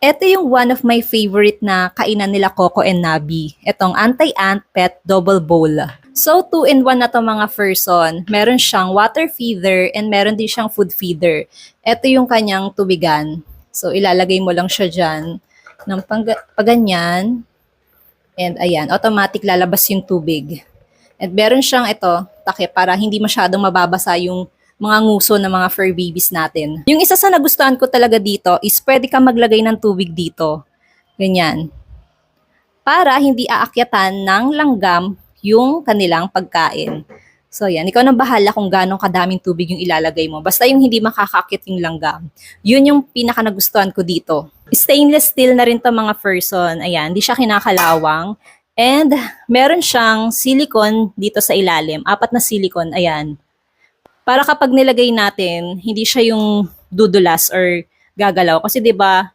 Ito yung one of my favorite na kainan nila Coco and Nabi. Itong Anti-Ant Pet Double Bowl. So, 2-in-1 na to mga person. Meron siyang water feeder and meron din siyang food feeder. Ito yung kanyang tubigan. So, ilalagay mo lang siya dyan ng paganyan. And ayan, automatic lalabas yung tubig. At meron siyang ito, takip para hindi masyadong mababasa yung mga nguso ng mga fur babies natin. Yung isa sa nagustuhan ko talaga dito is pwede ka maglagay ng tubig dito. Ganyan. Para hindi aakyatan ng langgam yung kanilang pagkain. So yan, ikaw nang bahala kung gano'ng kadaming tubig yung ilalagay mo. Basta yung hindi makakakit yung langgam. Yun yung pinaka nagustuhan ko dito. Stainless steel na rin to mga person. Ayan, hindi siya kinakalawang. And meron siyang silicone dito sa ilalim. 4 na silicone, ayan. Para kapag nilagay natin, hindi siya yung dudulas or gagalaw. Kasi 'di ba